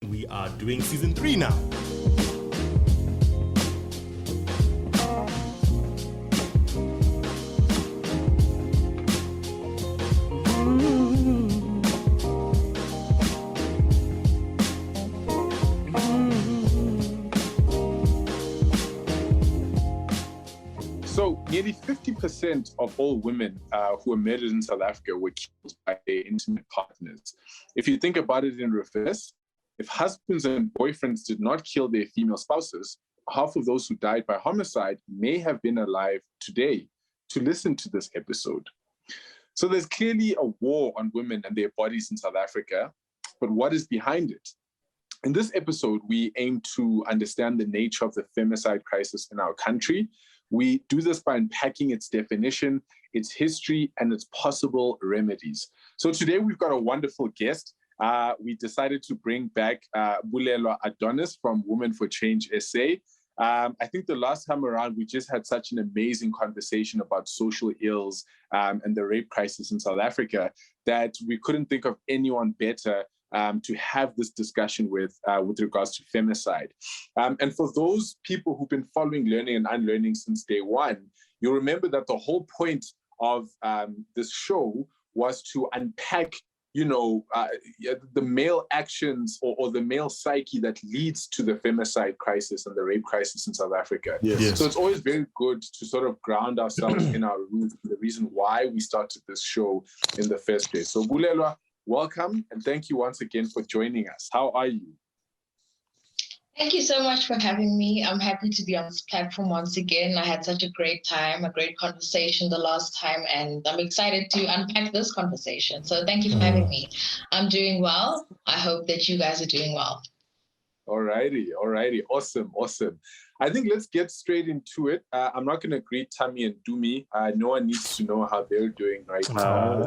We are doing season 3 now. So nearly 50% of all women who were murdered in South Africa were killed by their intimate partners. If you think about it in reverse, if husbands and boyfriends did not kill their female spouses, half of those who died by homicide may have been alive today to listen to this episode. So there's clearly a war on women and their bodies in South Africa, but what is behind it? In this episode, we aim to understand the nature of the femicide crisis in our country. We do this by unpacking its definition, its history, and its possible remedies. So today we've got a wonderful guest. We decided to bring back Bulelwa Adonis from Women for Change SA. I think the last time around, we just had such an amazing conversation about social ills and the rape crisis in South Africa that we couldn't think of anyone better to have this discussion with regards to femicide. And for those people who've been following Learning and Unlearning since day one, you'll remember that the whole point of this show was to unpack the male actions or the male psyche that leads to the femicide crisis and the rape crisis in South Africa. Yes. So it's always very good to sort of ground ourselves in our roots, the reason why we started this show in the first place. So Bulelwa, welcome, and thank you once again for joining us. How are you? Thank you so much for having me. I'm happy to be on this platform once again. I had such a great time, a great conversation the last time, and I'm excited to unpack this conversation. So thank you for having me. I'm doing well. I hope that you guys are doing well. Alrighty. Awesome. I think let's get straight into it. I'm not going to greet Tammy and Dumi. No one needs to know how they're doing right now.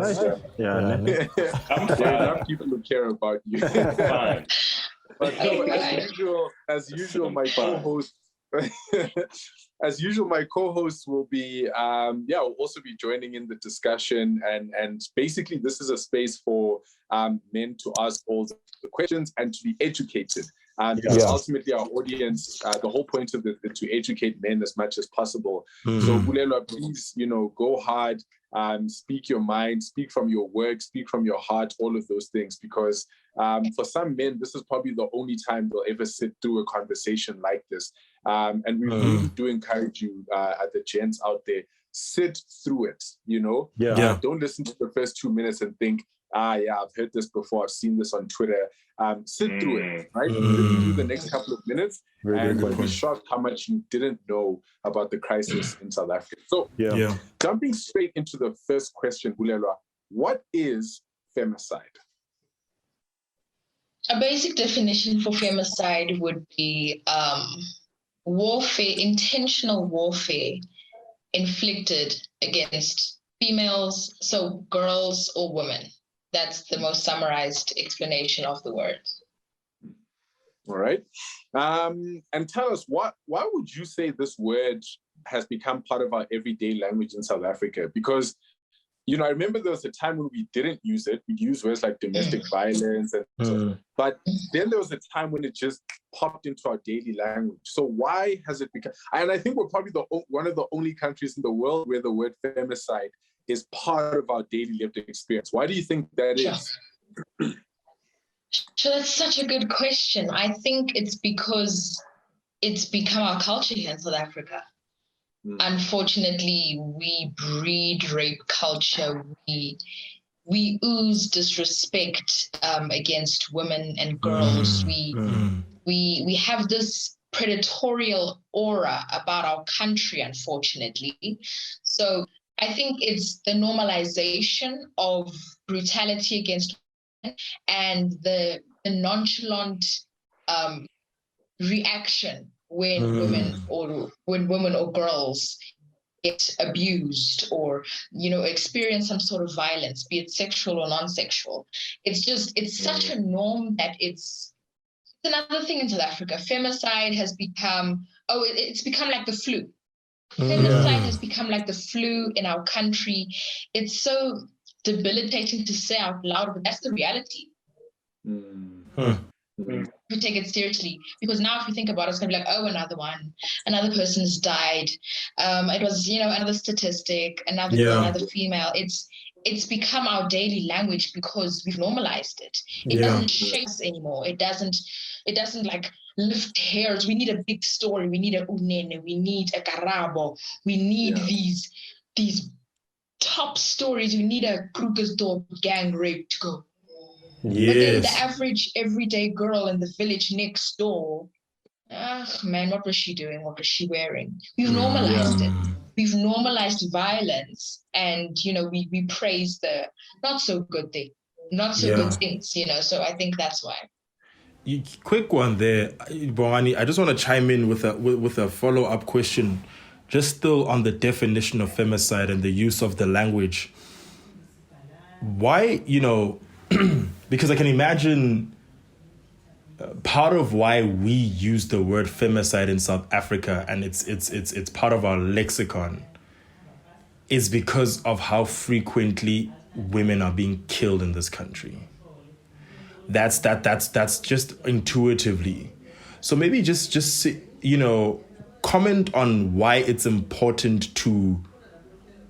There are enough people who care about you. Fine. But no, as usual, my co-host, will be, will also be joining in the discussion. And basically, this is a space for men to ask all the questions and to be educated. Ultimately, our audience, the whole point of it is to educate men as much as possible. So, Bulelwa, please, go hard, speak your mind, speak from your work, speak from your heart, all of those things, because for some men, this is probably the only time they'll ever sit through a conversation like this. And we really do encourage you, the gents out there, sit through it, Don't listen to the first 2 minutes and think, I've heard this before, I've seen this on Twitter. Sit through it, right? Listen to the next couple of minutes, and you'll be shocked how much you didn't know about the crisis in South Africa. So, jumping straight into the first question, Bulelwa, what is femicide? A basic definition for femicide would be warfare, intentional warfare inflicted against females, so girls or women. That's the most summarized explanation of the word. All right. And tell us, why would you say this word has become part of our everyday language in South Africa? Because, I remember there was a time when we didn't use it. We'd use words like domestic violence. But then there was a time when it just popped into our daily language. So why has it become... And I think we're probably one of the only countries in the world where the word femicide is part of our daily lived experience. Why do you think that is? So that's such a good question. I think it's because it's become our culture here in South Africa. Unfortunately, we breed rape culture. We ooze disrespect against women and girls. We have this predatorial aura about our country, unfortunately. So I think it's the normalization of brutality against women and the nonchalant reaction when women or girls get abused or experience some sort of violence, be it sexual or non-sexual. It's such a norm that it's another thing in South Africa. Femicide has become it's become like the flu. Femicide has become like the flu in our country. It's so debilitating to say out loud, but that's the reality. to take it seriously, because now if you think about it, it's gonna be like, oh, another one, another person has died. It was, another statistic, another girl, another female. It's become our daily language because we've normalized it. It doesn't shake us anymore. It doesn't like lift hairs. We need a big story. We need a unene. We need a karabo. We need these top stories. We need a Krugersdorp gang rape to go. Yes. But then the average everyday girl in the village next door, man, what was she doing? What was she wearing? We've normalized it. We've normalized violence, and we praise the not so good thing, not so good things. So I think that's why. Quick one there, Bongani. I just want to chime in with a follow-up question, just still on the definition of femicide and the use of the language. Why, because I can imagine part of why we use the word femicide in South Africa, and it's part of our lexicon, is because of how frequently women are being killed in this country. That's just intuitively. So maybe just comment on why it's important to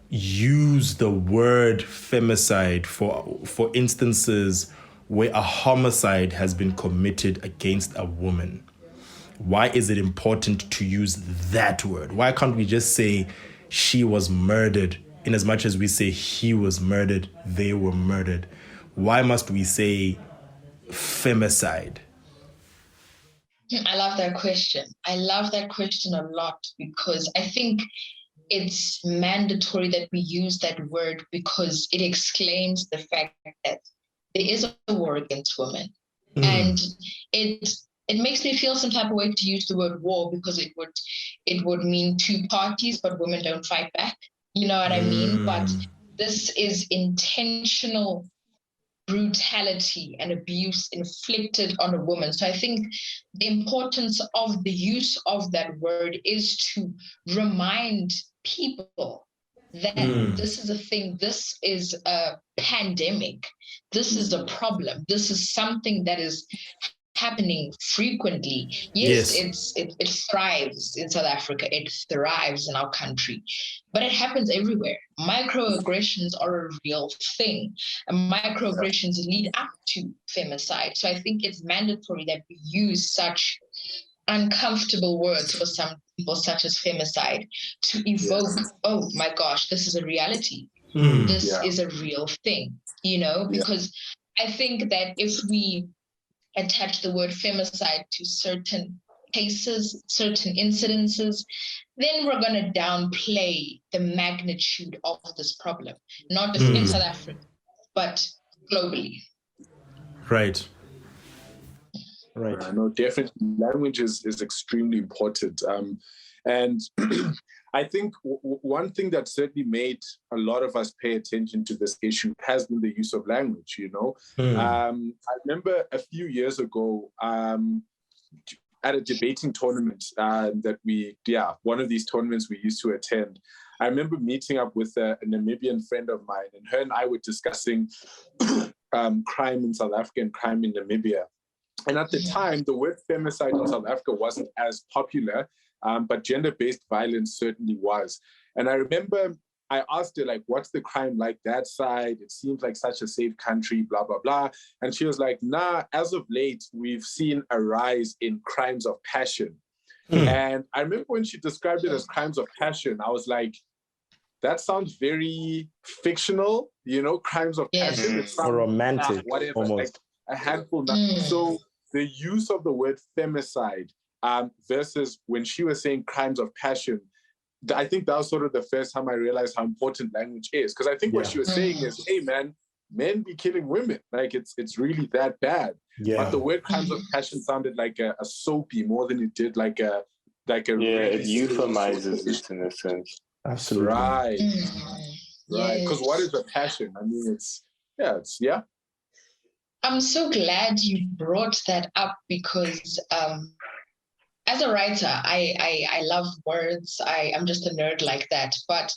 use the word femicide for instances where a homicide has been committed against a woman. Why is it important to use that word? Why can't we just say she was murdered, in as much as we say he was murdered, they were murdered? Why must we say femicide? I love that question. I love that question a lot, because I think it's mandatory that we use that word, because it exclaims the fact that there is a war against women. And it makes me feel some type of way to use the word war, because it would mean two parties, but women don't fight back. You know what I mean? But this is intentional brutality and abuse inflicted on a woman. So I think the importance of the use of that word is to remind people that this is a thing, this is a pandemic, this is a problem, this is something that is happening frequently. Yes. It thrives in South Africa, it thrives in our country, but it happens everywhere. Microaggressions are a real thing, and microaggressions lead up to femicide. So I think it's mandatory that we use such uncomfortable words for some people, such as femicide, to evoke, oh my gosh, this is a reality. This is a real thing, because I think that if we attach the word femicide to certain cases, certain incidences, then we're going to downplay the magnitude of this problem, not just in South Africa, but globally. Right. No, definitely. Language is extremely important. And I think one thing that certainly made a lot of us pay attention to this issue has been the use of language, I remember a few years ago at a debating tournament one of these tournaments we used to attend. I remember meeting up with a Namibian friend of mine, and her and I were discussing crime in South Africa and crime in Namibia. And at the time, the word femicide in South Africa wasn't as popular, but gender-based violence certainly was. And I remember I asked her, like, what's the crime like that side? It seems like such a safe country, blah, blah, blah. And she was like, nah, as of late, we've seen a rise in crimes of passion. And I remember when she described it as crimes of passion, I was like, that sounds very fictional, crimes of passion. It sounds romantic, whatever, almost. like a handful. So the use of the word femicide versus when she was saying crimes of passion, I think that was sort of the first time I realized how important language is. Because I think what she was saying is, hey, man, men be killing women. Like, it's really that bad. But the word crimes of passion sounded like a soapy more than it did like a it euphemizes it in a sense. Absolutely. Right. Because what is a passion? I mean, it's. I'm so glad you brought that up, because as a writer, I love words. I'm just a nerd like that. But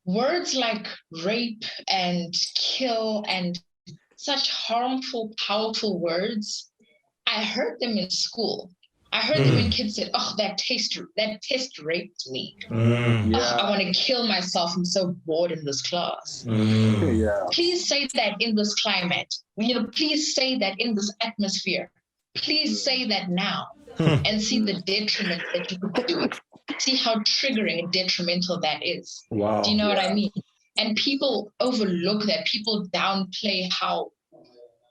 words like rape and kill and such harmful, powerful words, I heard them in school. I heard them when kids said, "Oh, that test raped me. Oh, I want to kill myself. I'm so bored in this class." Yeah. Please say that in this climate. Please say that in this atmosphere. Please say that now, and see the detriment that you could be doing. See how triggering and detrimental that is. Wow. Do you know what I mean? And people overlook that. People downplay how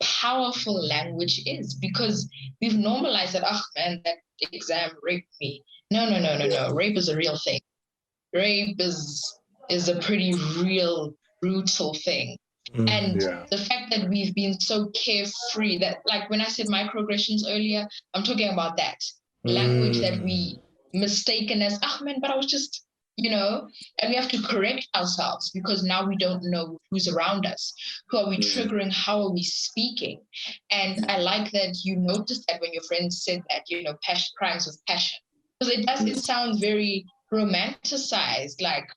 powerful language is, because we've normalized that. Oh man, that exam raped me. No. Rape is a real thing. Rape is a pretty real, brutal thing. And the fact that we've been so carefree, that, like when I said microaggressions earlier, I'm talking about that language that we mistaken as, oh man, but I was just, and we have to correct ourselves, because now we don't know who's around us. Who are we triggering? How are we speaking? And I like that you noticed that when your friend said that, passion, crimes with passion, because it sounds very romanticized, like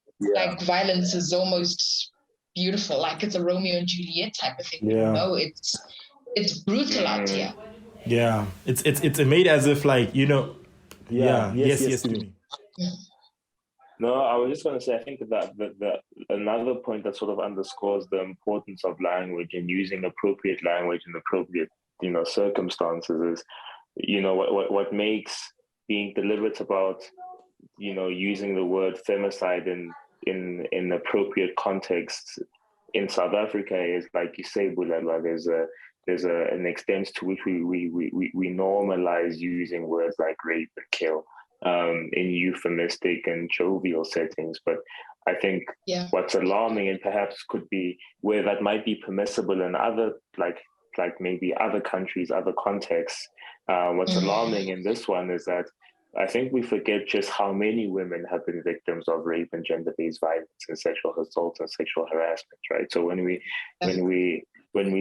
violence is almost beautiful, like it's a Romeo and Juliet type of thing. Yeah. No, it's brutal out here. Yeah, it's made as if, like, yes, to me. No, I was just going to say, I think that another point that sort of underscores the importance of language and using appropriate language in appropriate, circumstances is, what makes being deliberate about, using the word femicide in appropriate contexts in South Africa is, like you say, Bulelwa, there's an extent to which we normalize using words like rape and kill in euphemistic and jovial settings. But I think what's alarming, and perhaps could be where that might be permissible in other, like maybe other countries, other contexts, what's alarming in this one is that I think we forget just how many women have been victims of rape and gender-based violence and sexual assault and sexual harassment, right? So when we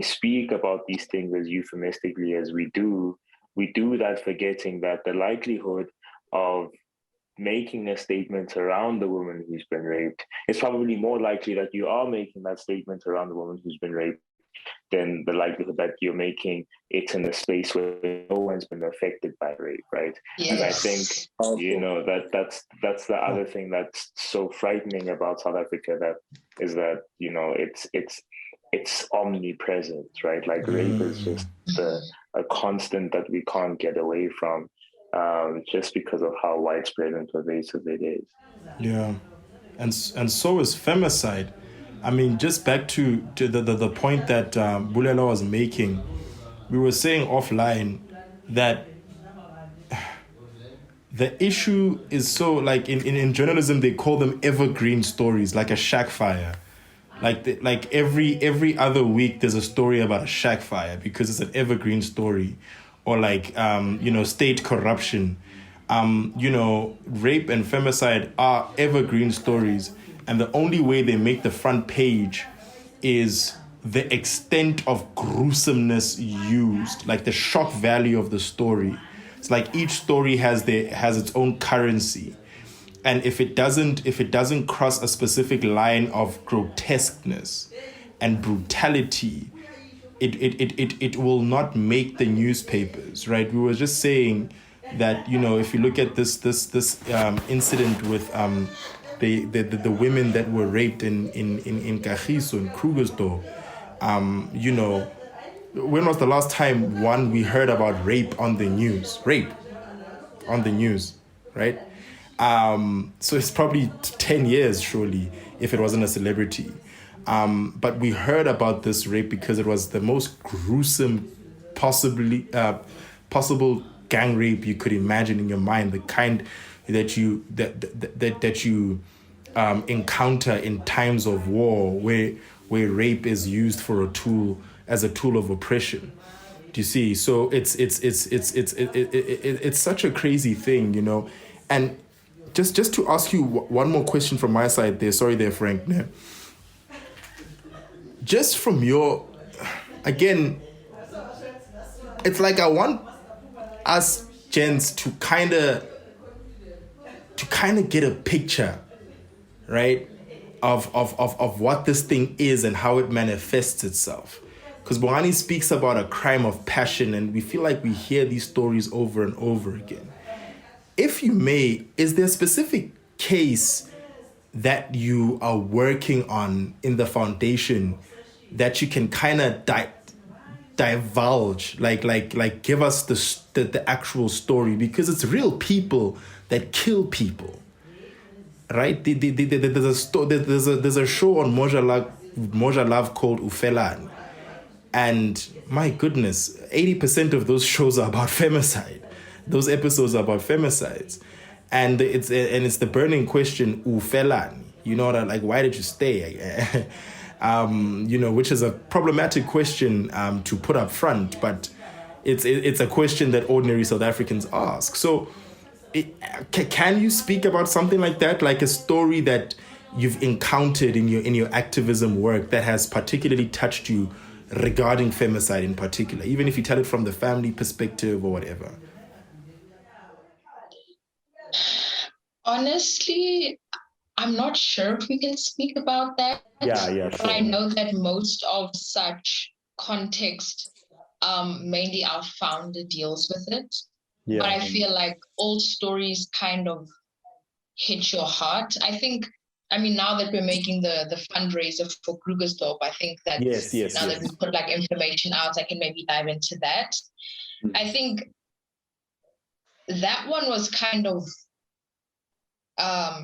speak about these things as euphemistically as we do that forgetting that the likelihood of making a statement around the woman who's been raped, it's probably more likely that you are making that statement around the woman who's been raped than the likelihood that you're making it in a space where no one's been affected by rape, right? Yes. And I think, that's the other thing that's so frightening about South Africa, it's omnipresent, right? Like rape is just a constant that we can't get away from, just because of how widespread and pervasive it is. Yeah, and so is femicide. I mean, just back to the point that Bulelwa was making, we were saying offline that the issue is so, like, in journalism, they call them evergreen stories, like a shack fire. Like every other week, there's a story about a shack fire because it's an evergreen story. Or like, state corruption. Rape and femicide are evergreen stories. And the only way they make the front page is the extent of gruesomeness used, like the shock value of the story. It's like each story has its own currency. And if it doesn't cross a specific line of grotesqueness and brutality, it will not make the newspapers, right? We were just saying that, if you look at this incident with the women that were raped in Kagiso, in Krugersdorp, when was the last time we heard about rape on the news? Rape on the news, right? So it's probably 10 years, surely, if it wasn't a celebrity. But we heard about this rape because it was the most gruesome possible gang rape you could imagine in your mind, the kind that you encounter in times of war, where rape is used as a tool of oppression. Do you see? So it's such a crazy thing, And just to ask you one more question from my side there. Sorry there, Frank. Just from your, again, it's like I want us gents to kind of get a picture, right, of what this thing is and how it manifests itself. because Bongani speaks about a crime of passion, and we feel like we hear these stories over and over again. If you may, is there a specific case that you are working on in the foundation that you can kind of divulge, like give us the actual story, because it's real people that kill people, right? There's a show on Moja Love called Ufelani, and my goodness, 80% of those shows are about femicide. Those episodes are about femicides, and it's the burning question, Ufelani. You know what? Like, why did you stay? Which is a problematic question to put up front, but it's a question that ordinary South Africans ask. So, can you speak about something like that, like a story that you've encountered in your activism work that has particularly touched you regarding femicide in particular, even if you tell it from the family perspective or whatever? Honestly, I'm not sure if we can speak about that. Yeah, but I know that most of such context, mainly our founder deals with it. Yeah. But I feel like all stories kind of hit your heart. I mean, now that we're making the fundraiser for Krugersdorp, I think that now that we put like information out, I can maybe dive into that. Mm-hmm. I think that one was kind of,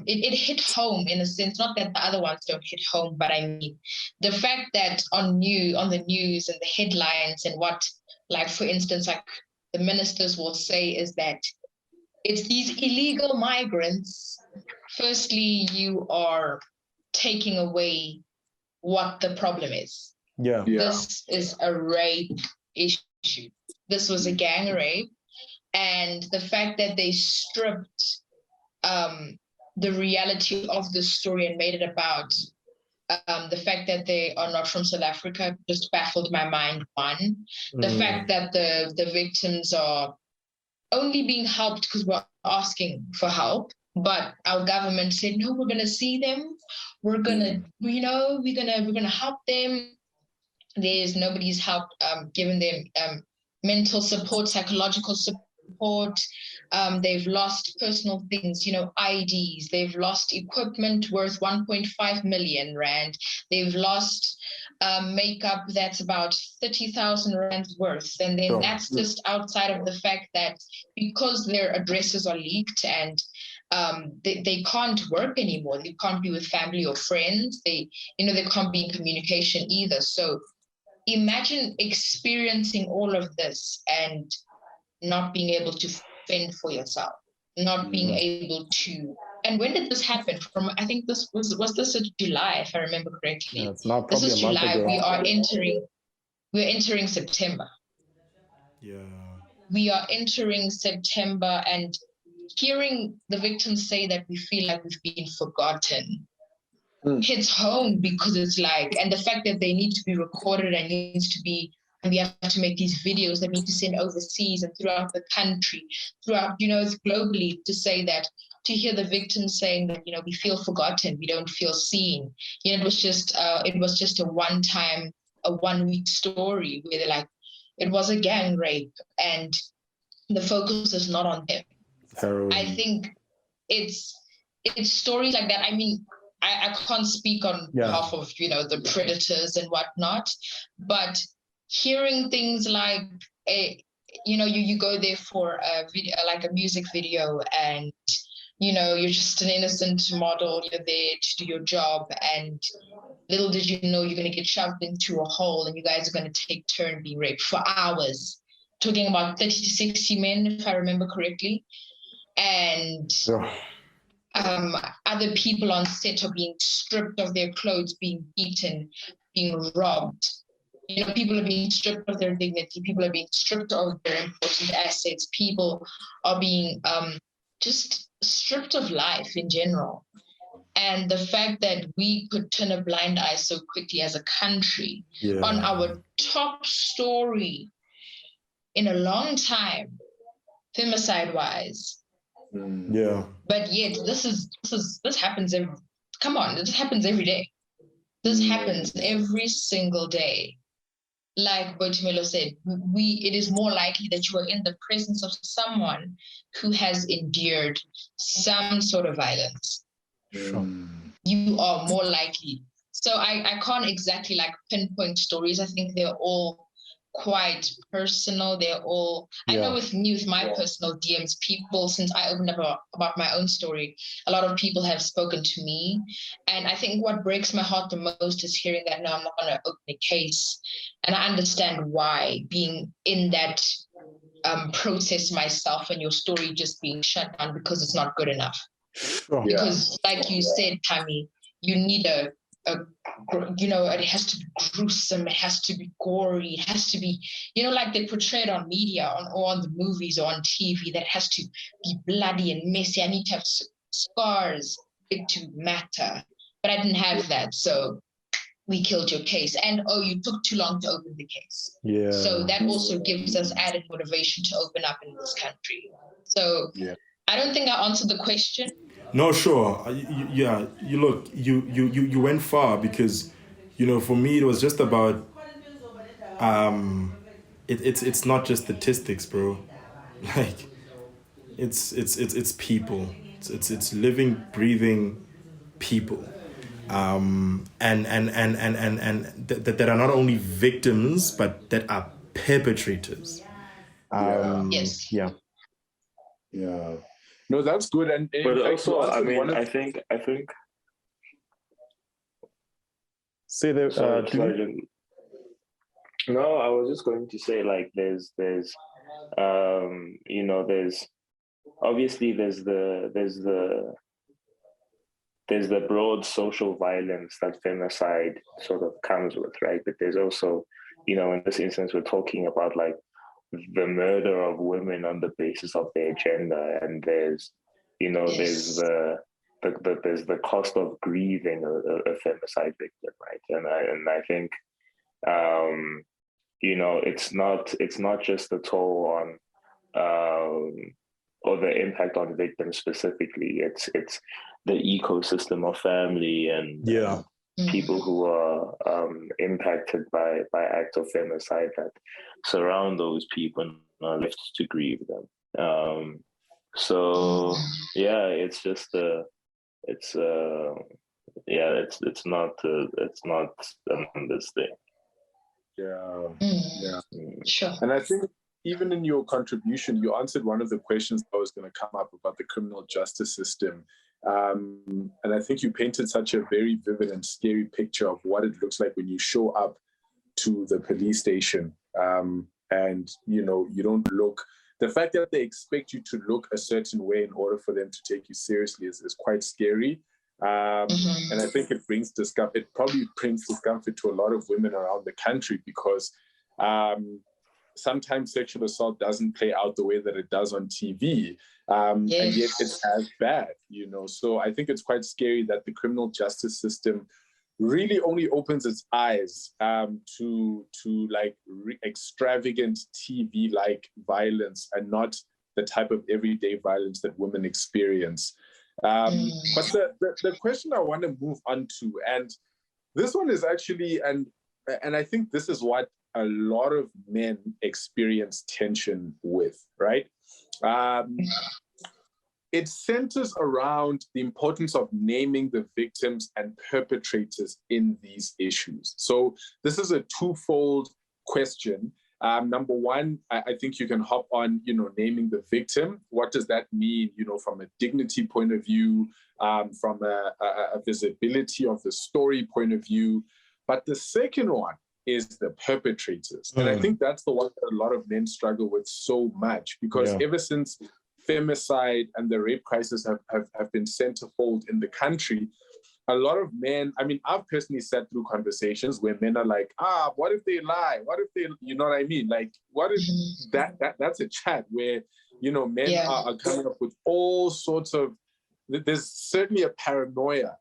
it hit home in a sense, not that the other ones don't hit home, but I mean, the fact that on the news and the headlines and what, like, for instance, like the ministers will say is that it's these illegal migrants. Firstly, you are taking away what the problem is. Yeah. This is a rape issue. This was a gang rape. And the fact that they stripped the reality of the story and made it about the fact that they are not from South Africa just baffled my mind. One, the fact that the victims are only being helped because we're asking for help, but our government said, no, we're going to see them. We're going to, we're going to help them. Nobody's help giving them mental support, psychological support. They've lost personal things, IDs. They've lost equipment worth 1.5 million rand. They've lost makeup that's about 30,000 rand worth. And then that's just outside of the fact that because their addresses are leaked and they can't work anymore. They can't be with family or friends. They can't be in communication either. So imagine experiencing all of this and not being able to fend for yourself, not being able to. And when did this happen? I think this was this in July, if I remember correctly. Yeah, it's not probably this is a month July. Ago. We're entering September. Yeah. We are entering September, and hearing the victims say that we feel like we've been forgotten hits home, because it's like, and the fact that they need to be recorded and needs to be, and we have to make these videos that we need to send overseas and throughout the country, globally, to say that, to hear the victims saying that, we feel forgotten, we don't feel seen. It was just a one-time, a 1 week story where they're like, it was a gang rape and the focus is not on them. Heroin. I think it's stories like that. I mean, I can't speak on behalf of, the predators and whatnot, but hearing things like, you go there for a video, like a music video, and, you're just an innocent model, you're there to do your job, and little did you know you're going to get shoved into a hole and you guys are going to take turn being raped for hours. Talking about 30 to 60 men, if I remember correctly. And other people on set are being stripped of their clothes, being beaten, being robbed. People are being stripped of their dignity. People are being stripped of their important assets. People are being just stripped of life in general. And the fact that we could turn a blind eye so quickly as a country on our top story in a long time, femicide-wise. Yeah. But yet, this happens this happens every day. This happens every single day. like Boitumelo said, it is more likely that you are in the presence of someone who has endured some sort of violence. Sure. You are more likely. So I can't exactly like pinpoint stories. I think they're all quite personal. They're all, I know with me, with my personal DMs, people, since I opened up about my own story, a lot of people have spoken to me. And I think what breaks my heart the most is hearing that, no, I'm not going to open a case. And I understand why, being in that process myself, and your story just being shut down because it's not good enough. Sure. Because like you said, Tammy, you need it has to be gruesome, it has to be gory, it has to be, like they portray it on media, or on the movies or on TV, that has to be bloody and messy. I need to have scars to matter. But I didn't have that, so we killed your case. And you took too long to open the case. Yeah. So that also gives us added motivation to open up in this country. So I don't think I answered the question. No, sure. You went far, because, for me, it was just about, it's not just statistics, bro. Like, it's people. It's living, breathing people. And that are not only victims, but that are perpetrators. Yes. Yeah. No, that's good. And but also, I think. Say that. No, I was just going to say, like, there's obviously there's the broad social violence that femicide sort of comes with, right? But there's also, in this instance, we're talking about like the murder of women on the basis of their gender, and there's there's the cost of grieving a femicide victim, right? And I think it's not just the toll on or the impact on victims specifically. It's the ecosystem of family and people who are impacted by acts of femicide that surround those people and are left to grieve them. So it's just it's not this thing. Sure. And I think even in your contribution, you answered one of the questions that was going to come up about the criminal justice system. And I think you painted such a very vivid and scary picture of what it looks like when you show up to the police station, and you don't look. The fact that they expect you to look a certain way in order for them to take you seriously is quite scary. And I think it brings discomfort. It probably brings discomfort to a lot of women around the country, because sometimes sexual assault doesn't play out the way that it does on TV, and yet it's as bad, So I think it's quite scary that the criminal justice system really only opens its eyes to like extravagant TV-like violence, and not the type of everyday violence that women experience. But the question I want to move on to, and this one is actually, and I think this is what a lot of men experience tension with, right? It centers around the importance of naming the victims and perpetrators in these issues. So this is a twofold question. Number one, I think you can hop on, naming the victim. What does that mean, from a dignity point of view, from a visibility of the story point of view? But the second one is the perpetrators. And I think that's the one that a lot of men struggle with so much, because ever since femicide and the rape crisis have been centerfold in the country, a lot of men, I mean, I've personally sat through conversations where men are like, what if they lie? What if they, you know what I mean? Like, what if that's a chat where, men are coming up with all sorts of, there's certainly a paranoia.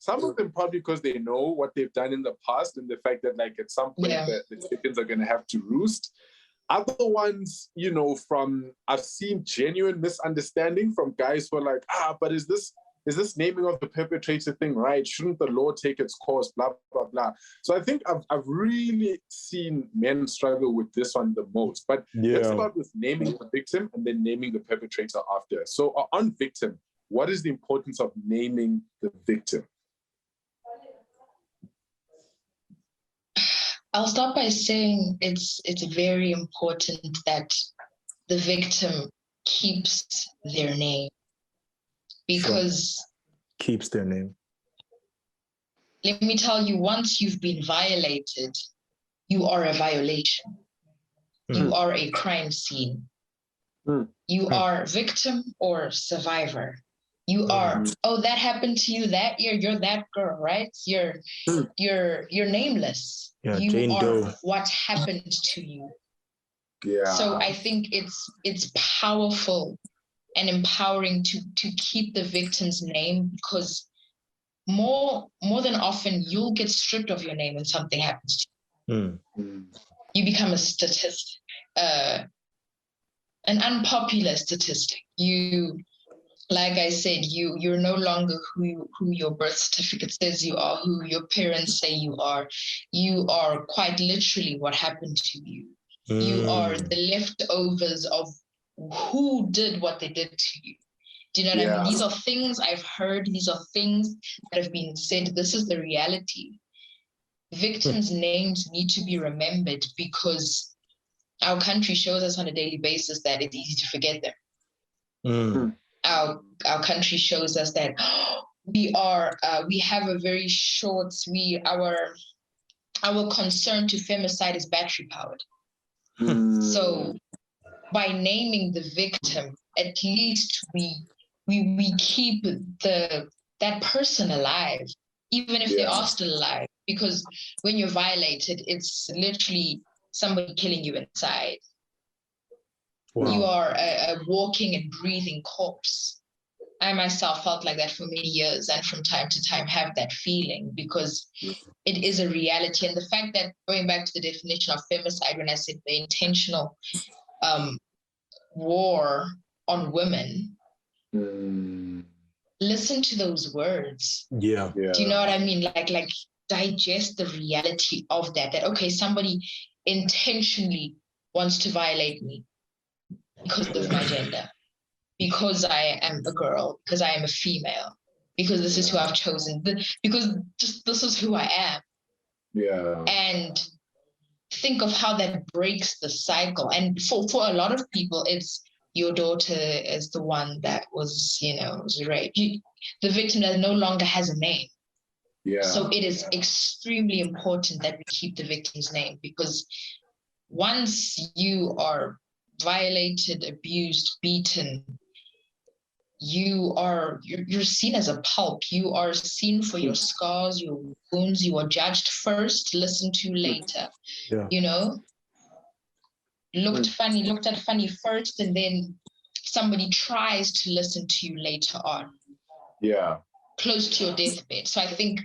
Some of them probably because they know what they've done in the past, and the fact that like at some point the chickens are going to have to roost. Other ones, I've seen genuine misunderstanding from guys who are like, but is this is this naming of the perpetrator thing right? Shouldn't the law take its course? Blah, blah, blah. So I think I've really seen men struggle with this one the most. But let's start with naming the victim and then naming the perpetrator after. So on victim, what is the importance of naming the victim? I'll start by saying it's very important that the victim keeps their name, because keeps their name. Let me tell you, once you've been violated, you are a violation. You are a crime scene. You are victim or survivor. You are, oh, that happened to you that year. You're that girl, right? You're nameless. Yeah, you Jane are Doe. what happened to you. Yeah. So I think it's powerful and empowering to keep the victim's name, because more than often you'll get stripped of your name when something happens to you. You become a statistic, an unpopular statistic. You, like I said, you're no longer who your birth certificate says you are, who your parents say you are. You are quite literally what happened to you. You are the leftovers of who did what they did to you. Do you know what I mean? These are things I've heard. These are things that have been said. This is the reality. Victims' names need to be remembered, because our country shows us on a daily basis that it's easy to forget them. Our country shows us that we have a very short, our concern to femicide is battery powered. So by naming the victim, at least we keep that person alive, even if they are still alive. Because when you're violated, it's literally somebody killing you inside. Wow. You are a walking and breathing corpse. I myself felt like that for many years, and from time to time have that feeling, because it is a reality. And the fact that, going back to the definition of femicide, when I said the intentional war on women, listen to those words. Yeah. Do you know what I mean? Like digest the reality of that okay, somebody intentionally wants to violate me because of my gender, because I am a girl, because I am a female, because this is who I've chosen, because just this is who I am. Yeah. And think of how that breaks the cycle. And for a lot of people, it's your daughter is the one that was raped. The victim that no longer has a name. Yeah. So it is extremely important that we keep the victim's name, because once you are violated, abused, beaten, you're seen as a pulp. You are seen for your scars, your wounds. You are judged first, listened to later. Yeah. Looked at funny first, and then somebody tries to listen to you later on. Yeah. Close to your deathbed. So I think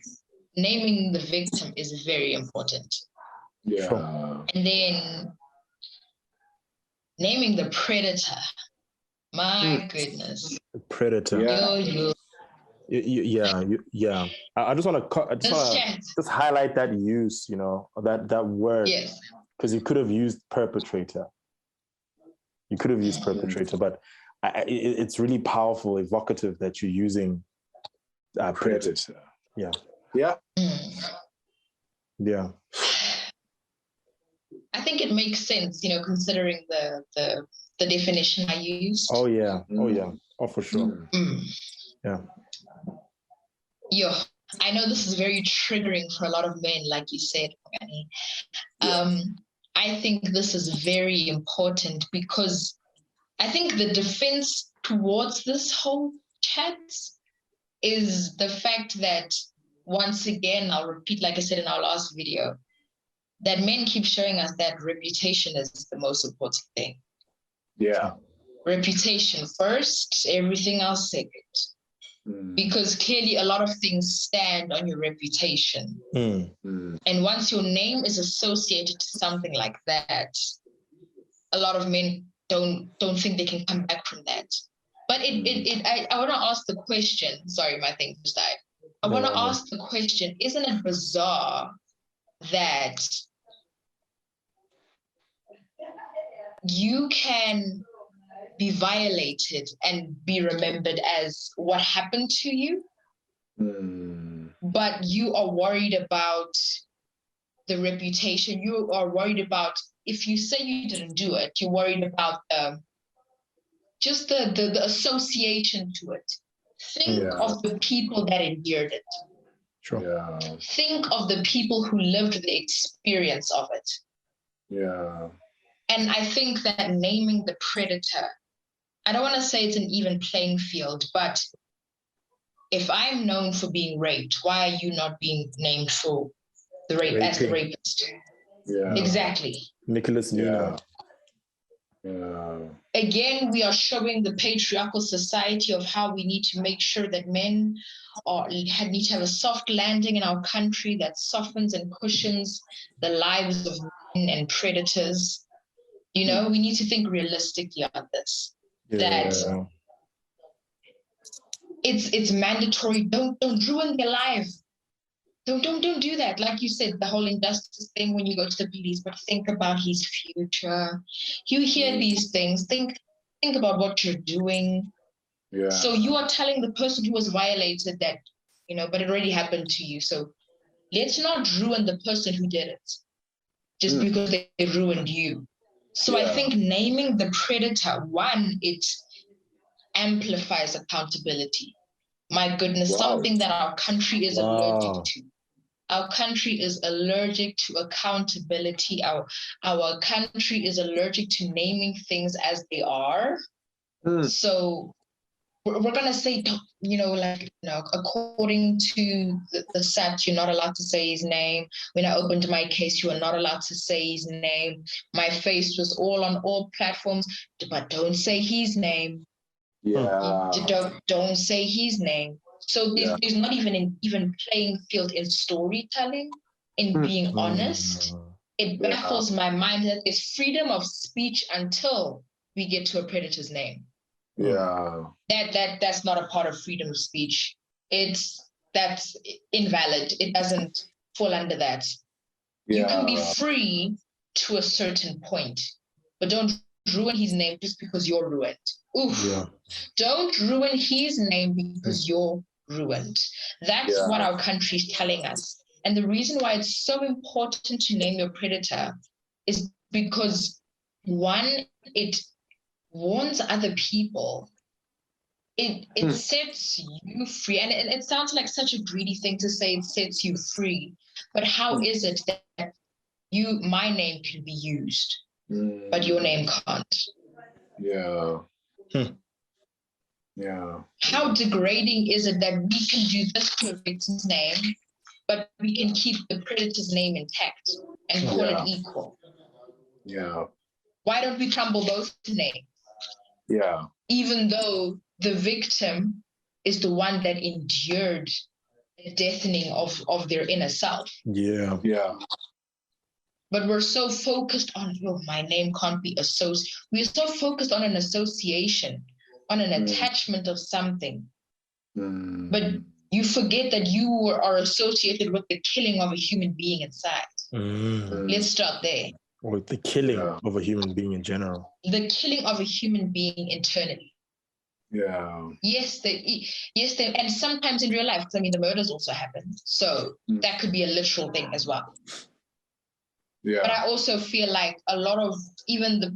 naming the victim is very important. Yeah. Sure. And then naming the predator. My goodness. The predator. Yeah. I just want to just highlight that use, that word. Yes. Because you could have used perpetrator. You could have used perpetrator, but it's really powerful, evocative that you're using predator. Yeah. Yeah. Yeah. I think it makes sense, considering the definition I used. Oh yeah. Oh, for sure. Yeah. I know this is very triggering for a lot of men, like you said, Morgani. I think this is very important, because I think the defense towards this whole chat is the fact that, once again, I'll repeat, like I said in our last video, that men keep showing us that reputation is the most important thing. Yeah. Reputation first, everything else second. Because clearly a lot of things stand on your reputation. And once your name is associated to something like that, a lot of men don't think they can come back from that. But I want to ask the question. Sorry, my thing just died. I want to ask the question, isn't it bizarre that you can be violated and be remembered as what happened to you, but you are worried about the reputation, you are worried about, if you say you didn't do it, you're worried about just the association to it. Think of the people that endured it. Sure. Yeah. Think of the people who lived the experience of it. Yeah. And I think that naming the predator, I don't want to say it's an even playing field, but if I'm known for being raped, why are you not being named for the rape as the rapist? Yeah. Exactly. Nicholas Nina. Yeah. Again, we are showing the patriarchal society of how we need to make sure that men need to have a soft landing in our country that softens and cushions the lives of men and predators. You know, we need to think realistically on this. That it's mandatory. Don't ruin their life. Don't do that. Like you said, the whole injustice thing when you go to the police, but think about his future. You hear these things. Think about what you're doing. Yeah. So you are telling the person who was violated that, you know, but it already happened to you. So let's not ruin the person who did it just because they ruined you. So I think naming the predator, one, it amplifies accountability. My goodness, something that our country is allergic to. Our country is allergic to accountability. Our country is allergic to naming things as they are. So we're going to say, according to the SAT, you're not allowed to say his name. When I opened my case, you were not allowed to say his name. My face was all on all platforms, but don't say his name. Yeah. Don't say his name. So there's not even an even playing field in storytelling, in being honest. It baffles my mind that there's freedom of speech until we get to a predator's name. Yeah. That's not a part of freedom of speech. That's invalid. It doesn't fall under that. You can be free to a certain point, but don't ruin his name just because you're ruined. Oof. Don't ruin his name because you're ruined. That's what our country is telling us. And the reason why it's so important to name your predator is because, one, it warns other people. It sets you free. And it sounds like such a greedy thing to say, it sets you free. But how is it that my name can be used, but your name can't? Yeah. Yeah. How degrading is it that we can do this to a victim's name, but we can keep the predator's name intact and call it equal? Yeah. Why don't we crumble both names? Yeah. Even though the victim is the one that endured the deafening of their inner self. Yeah. Yeah. But we're so focused on, my name can't be associated. We're so focused on an association, on an attachment of something. But you forget that you are associated with the killing of a human being inside. Let's start there. Or the killing of a human being in general. The killing of a human being internally. Yeah. Yes, and sometimes in real life, because I mean, the murders also happen. So that could be a literal thing as well. Yeah. But I also feel like a lot of even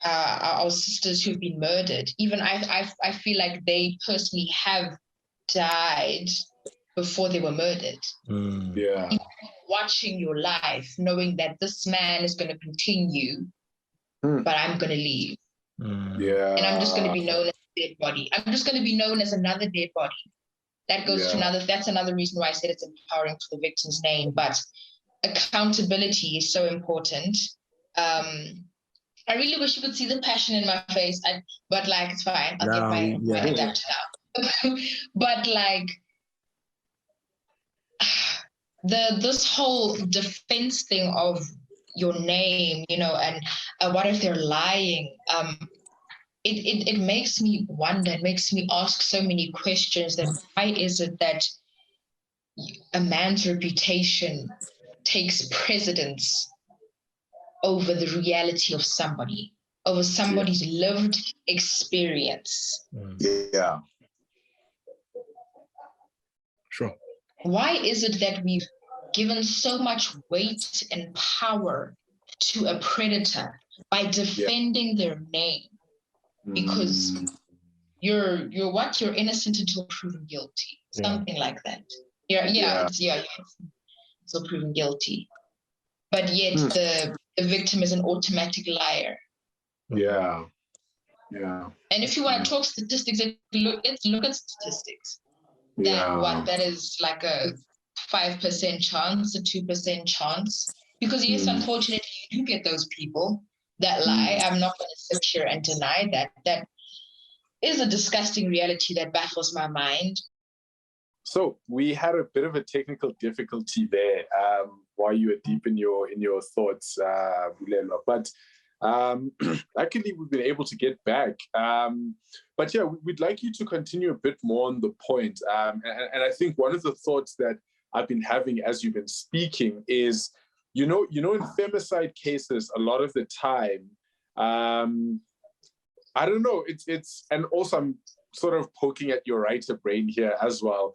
our sisters who've been murdered, even I feel like they personally have died before they were murdered. Yeah. Even watching your life, knowing that this man is going to continue, but I'm going to leave. Yeah. And I'm just going to be known as a dead body. I'm just going to be known as another dead body. That goes to that's another reason why I said it's empowering for the victim's name. But accountability is so important. I really wish you could see the passion in my face, but like, it's fine. I'll get my adapter now. But like, this whole defense thing of your name, and what if they're lying? it makes me wonder, it makes me ask so many questions that why is it that a man's reputation takes precedence over the reality of somebody, over somebody's lived experience. Yeah. Sure. Why is it that we've given so much weight and power to a predator by defending their name? Because you're innocent until proven guilty, something like that. You're still proven guilty, but yet the victim is an automatic liar. Yeah. And if you want to talk statistics, let's look at statistics. That is like a 5% chance, a 2% chance. Because yes, unfortunately, you do get those people that lie. I'm not going to sit here and deny that. That is a disgusting reality that baffles my mind. So we had a bit of a technical difficulty there while you were deep in your thoughts, Bulelwa. But luckily, we've been able to get back. But yeah, we'd like you to continue a bit more on the point. And I think one of the thoughts that I've been having as you've been speaking is, you know, in femicide cases, a lot of the time, I don't know, it's, and also I'm sort of poking at your writer brain here as well.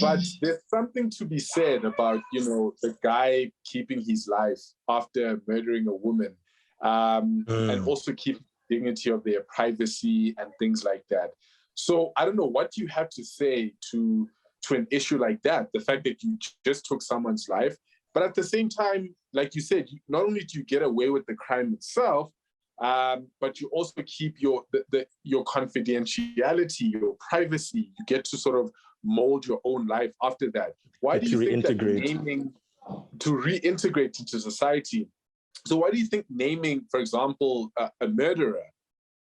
But there's something to be said about, you know, the guy keeping his life after murdering a woman, and also keep the dignity of their privacy and things like that. So I don't know, what do you have to say to an issue like that? The fact that you just took someone's life, but at the same time, like you said, not only do you get away with the crime itself, but you also keep your confidentiality, your privacy. You get to sort of mold your own life after that. Why do you think that naming, to reintegrate into society? So why do you think naming, for example, a murderer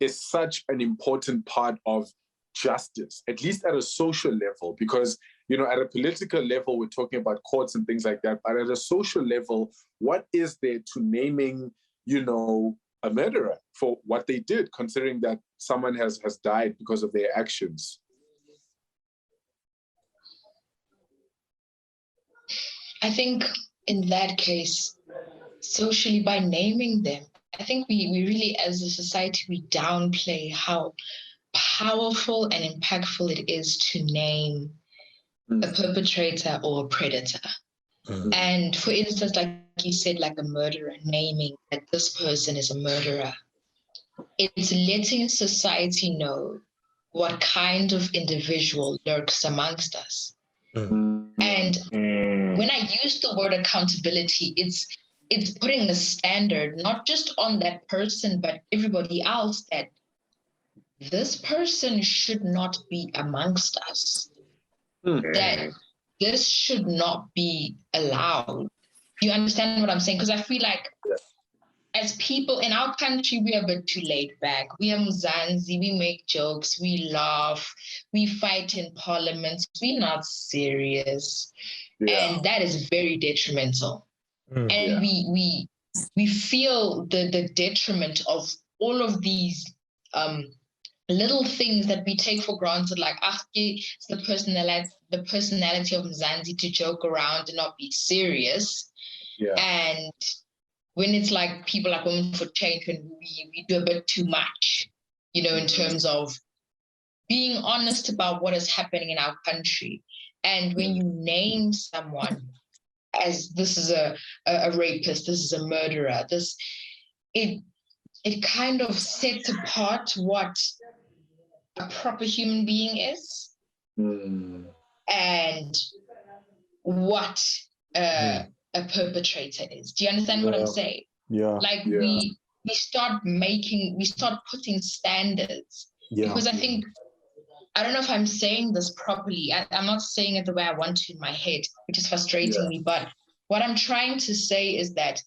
is such an important part of justice, at least at a social level? Because, you know, at a political level, we're talking about courts and things like that. But at a social level, what is there to naming, you know, a murderer for what they did, considering that someone has died because of their actions? I think in that case, socially, by naming them, I think we really, as a society, we downplay how powerful and impactful it is to name a perpetrator or a predator. And for instance, like you said, like a murderer, naming that this person is a murderer, it's letting society know what kind of individual lurks amongst us. And when I use the word accountability, it's putting a standard, not just on that person, but everybody else, that this person should not be amongst us. That this should not be allowed. Do you understand what I'm saying? Because I feel like as people in our country, we are a bit too laid back. We are Mzansi, we make jokes, we laugh, we fight in parliament, we're not serious. And that is very detrimental. And we feel the detriment of all of these little things that we take for granted, like it's the personality of Mzansi to joke around and not be serious. And when it's like people like Women for Change, when we do a bit too much, you know, in terms of being honest about what is happening in our country. And when you name someone as this is a rapist, this is a murderer, it kind of sets apart what a proper human being is and what a perpetrator is. Do you understand what I'm saying? Like we start putting standards. Because I think, I don't know if I'm saying this properly. I'm not saying it the way I want to in my head, which is frustrating me. But what I'm trying to say is that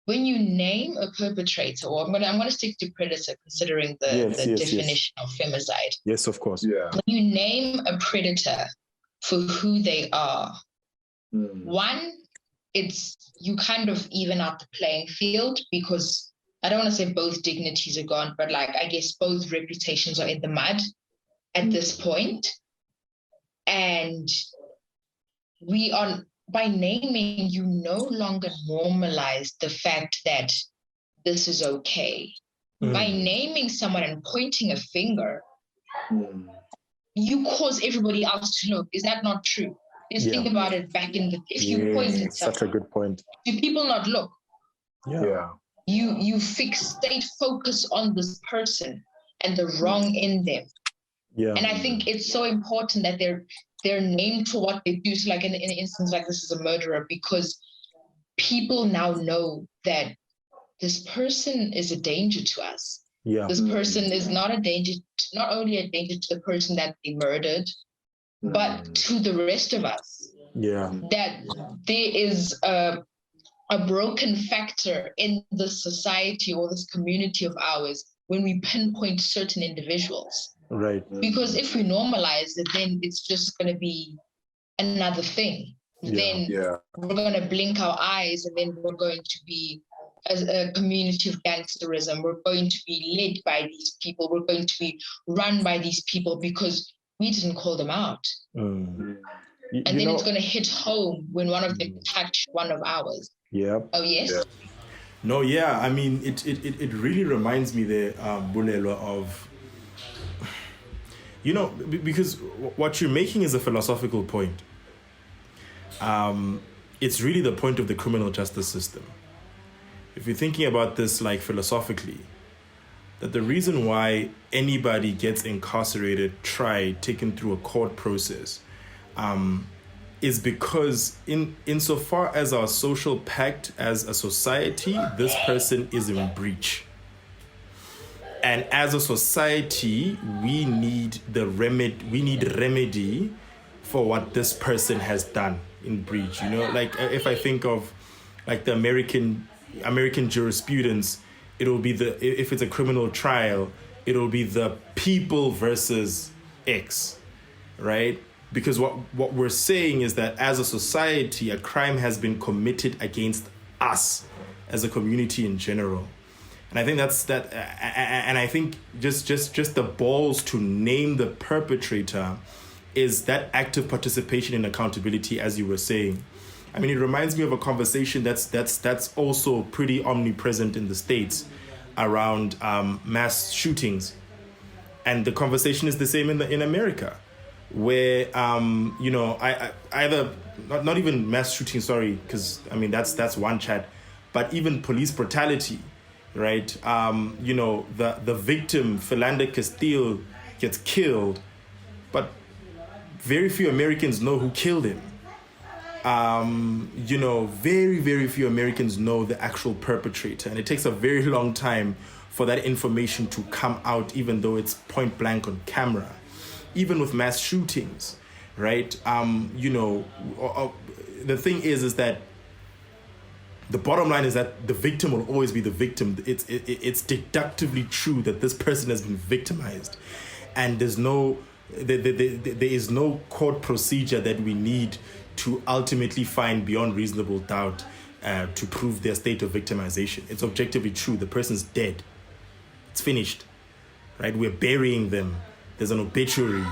when you name a perpetrator, or I'm gonna stick to predator, considering the definition of femicide. Yes, of course. When you name a predator for who they are, one, you kind of even out the playing field, because I don't want to say both dignities are gone, but like, I guess both reputations are in the mud at this point. And by naming, you no longer normalize the fact that this is okay. By naming someone and pointing a finger, you cause everybody else to look. Is that not true? Just think about it back if you pointed someone. Such a good point. Do people not look? Yeah. You focus on this person and the wrong in them. Yeah. And I think it's so important that they're named for what they do. So like in an instance like this is a murderer, because people now know that this person is a danger to us. Yeah. This person is not only a danger to the person that they murdered, but to the rest of us. Yeah. That there is a broken factor in the society or this community of ours when we pinpoint certain individuals. Right. Because if we normalize it, then it's just going to be another thing. Then we're going to blink our eyes, and then we're going to be as a community of gangsterism. We're going to be led by these people. We're going to be run by these people because we didn't call them out. And then it's going to hit home when one of them touch one of ours. Yeah. Oh, yes? Yeah. No, yeah. I mean, it really reminds me there, Bulelwa, of, because what you're making is a philosophical point. It's really the point of the criminal justice system. If you're thinking about this like philosophically, that the reason why anybody gets incarcerated, tried, taken through a court process, is because insofar as our social pact as a society, this person is in breach. And as a society, we need remedy for what this person has done in breach. Like if I think of like the American jurisprudence, it'll be if it's a criminal trial, it'll be the people versus X, right? Because what we're saying is that as a society, a crime has been committed against us as a community in general. And I think and I think just the balls to name the perpetrator is that active participation in accountability, as you were saying. I mean, it reminds me of a conversation that's also pretty omnipresent in the States around mass shootings, and the conversation is the same in America, where either not even mass shooting, sorry, because I mean that's one chat, but even police brutality, right? The victim Philando Castile gets killed, but very few Americans know who killed him. Very, very few Americans know the actual perpetrator. And it takes a very long time for that information to come out, even though it's point blank on camera. Even with mass shootings, right? The thing is that the bottom line is that the victim will always be the victim. It's deductively true that this person has been victimized. And there is no court procedure that we need to ultimately find beyond reasonable doubt to prove their state of victimization. It's objectively true. The person's dead. It's finished, right? We're burying them. There's an obituary.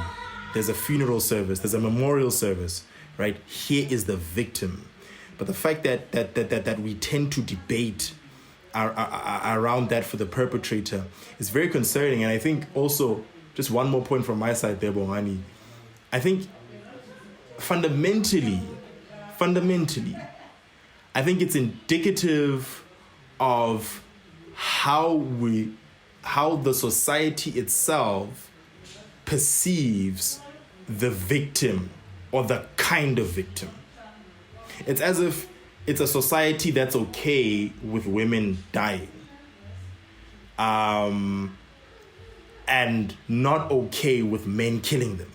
There's a funeral service. There's a memorial service, right? Here is the victim. But the fact that we tend to debate around that for the perpetrator is very concerning. And I think also, just one more point from my side there, Bongani, I think fundamentally, I think it's indicative of how the society itself perceives the victim or the kind of victim. It's as if it's a society that's okay with women dying, and not okay with men killing them.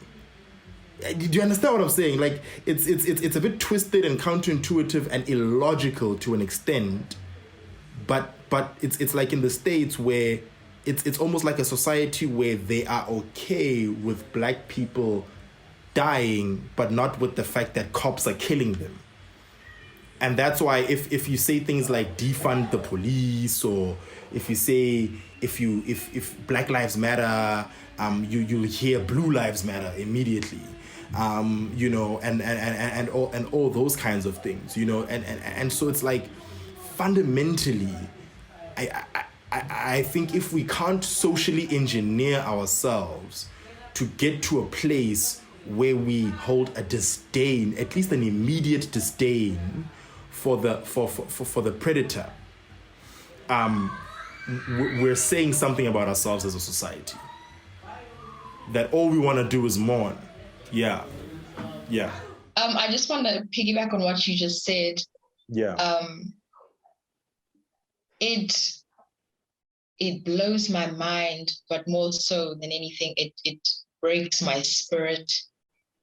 Do you understand what I'm saying? Like it's a bit twisted and counterintuitive and illogical to an extent, but it's like in the States where it's almost like a society where they are okay with black people dying, but not with the fact that cops are killing them. And that's why if you say things like defund the police or If you say if Black Lives Matter, you'll hear Blue Lives Matter immediately. You know, and all those kinds of things, you know, and so it's like fundamentally, I think if we can't socially engineer ourselves to get to a place where we hold a disdain, at least an immediate disdain for the predator, we're saying something about ourselves as a society. That all we want to do is mourn. Yeah. I just want to piggyback on what you just said. Yeah. It blows my mind, but more so than anything, it breaks my spirit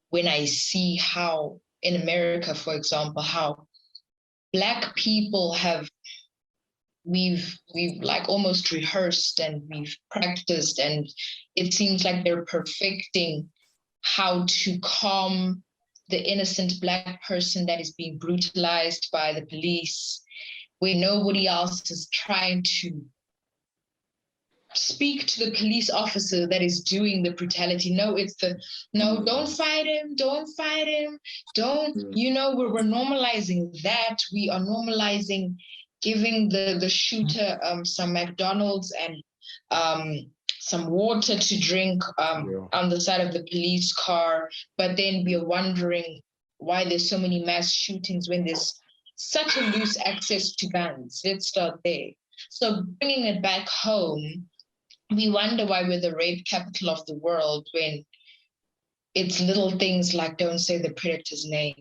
when I see how in America, for example, how Black people we've like almost rehearsed and we've practiced, and it seems like they're perfecting how to calm the innocent Black person that is being brutalized by the police, where nobody else is trying to speak to the police officer that is doing the brutality. No, it's no, don't fight him, don't, you know, we're normalizing that. We are normalizing giving the shooter some McDonald's and some water to drink on the side of the police car, but then we are wondering why there's so many mass shootings when there's such a loose access to guns. Let's start there. So bringing it back home, we wonder why we're the rape capital of the world when it's little things like don't say the predator's name.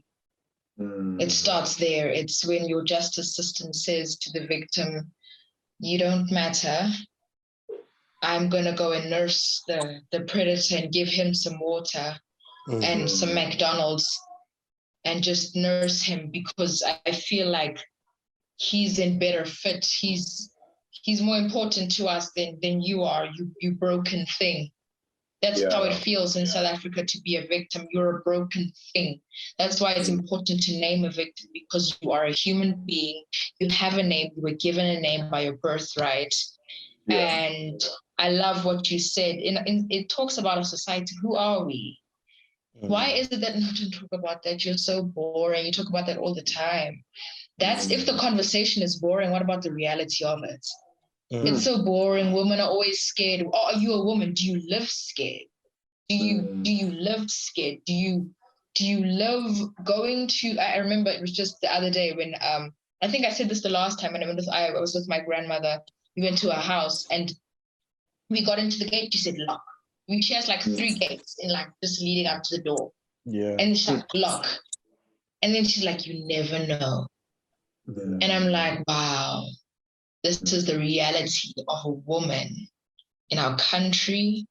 It starts there. It's when your justice system says to the victim, you don't matter. I'm going to go and nurse the predator and give him some water and some McDonald's and just nurse him because I feel like he's in better fit. He's more important to us than you are, you broken thing. That's how it feels in South Africa to be a victim. You're a broken thing. That's why it's important to name a victim, because you are a human being. You have a name. You were given a name by your birthright. And I love what you said. It talks about our society. Who are we? Why is it that you don't talk about that? You're so boring. You talk about that all the time. That's if the conversation is boring, what about the reality of it? It's so boring. Women are always scared. Oh, are you a woman? Do you live scared? Do you live scared? Do you love going to? I remember it was just the other day when I think I said this the last time when I was with my grandmother. We went to her house and we got into the gate. She said lock. She has like 3 gates in like just leading up to the door. Yeah. And she's like lock. And then she's like, you never know. And I'm like, wow. This is the reality of a woman in our country.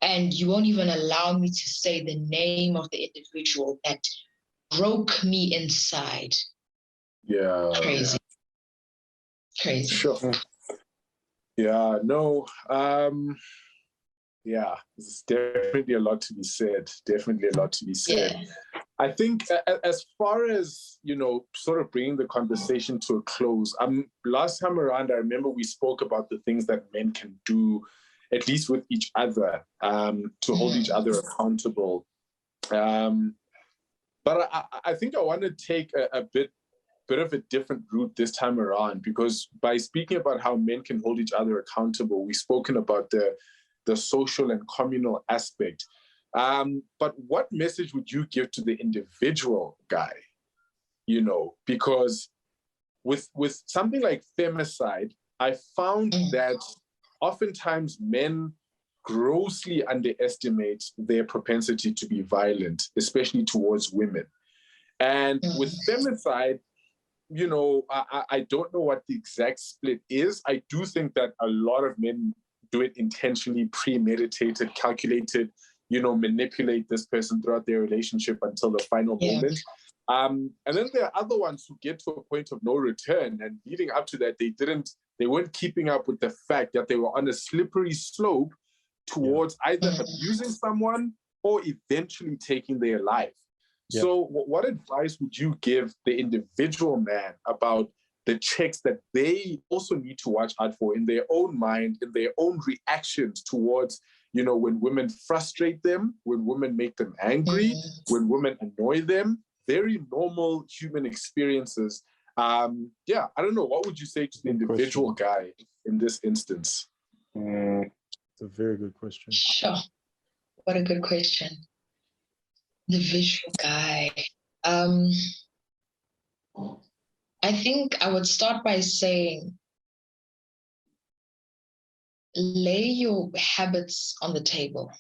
And you won't even allow me to say the name of the individual that broke me inside. Yeah. Crazy. Sure. Yeah, no. Yeah, there's definitely a lot to be said. Yeah. I think as far as, you know, sort of bringing the conversation to a close, last time around, I remember we spoke about the things that men can do, at least with each other, to hold each other accountable. But I think I want to take a bit of a different route this time around, because by speaking about how men can hold each other accountable, we've spoken about the social and communal aspect. But what message would you give to the individual guy? You know, because with something like femicide, I found that oftentimes men grossly underestimate their propensity to be violent, especially towards women. And with femicide, you know, I don't know what the exact split is. I do think that a lot of men do it intentionally, premeditated, calculated, you know, manipulate this person throughout their relationship until the final moment. And then there are other ones who get to a point of no return, and leading up to that, they weren't keeping up with the fact that they were on a slippery slope towards either abusing someone or eventually taking their life. So what advice would you give the individual man about the checks that they also need to watch out for in their own mind, in their own reactions towards, when women frustrate them, when women make them angry, when women annoy them. Very normal human experiences. I don't know. What would you say to the individual guy in this instance? It's a very good question. Sure. What a good question. The visual guy. I think I would start by saying, lay your habits on the table.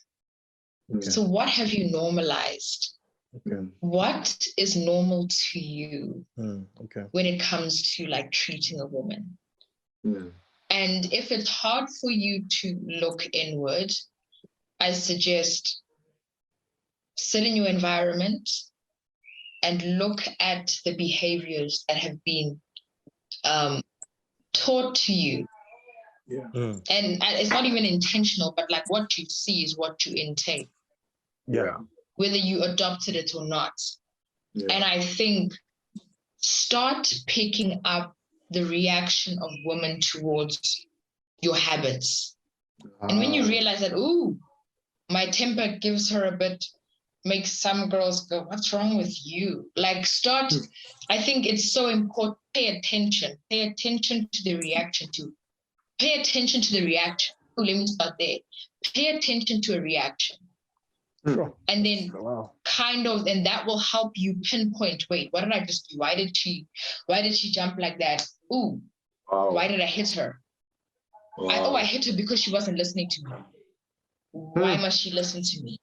Okay. So what have you normalized? Okay. What is normal to you Okay. when it comes to like treating a woman? And if it's hard for you to look inward, I suggest sit in your environment and look at the behaviors that have been taught to you. Yeah. And it's not even intentional, but like what you see is what you intake. Yeah. Whether you adopted it or not. Yeah. And I think start picking up the reaction of women towards your habits. And when you realize that, my temper gives her a bit, makes some girls go, what's wrong with you? Like I think it's so important, pay attention to the reaction too. Pay attention to the reaction. Let me start there. Pay attention to a reaction. Sure. And then and that will help you pinpoint, wait, what did I just do? Why did she jump like that? Why did I hit her? I hit her because she wasn't listening to me. Why must she listen to me?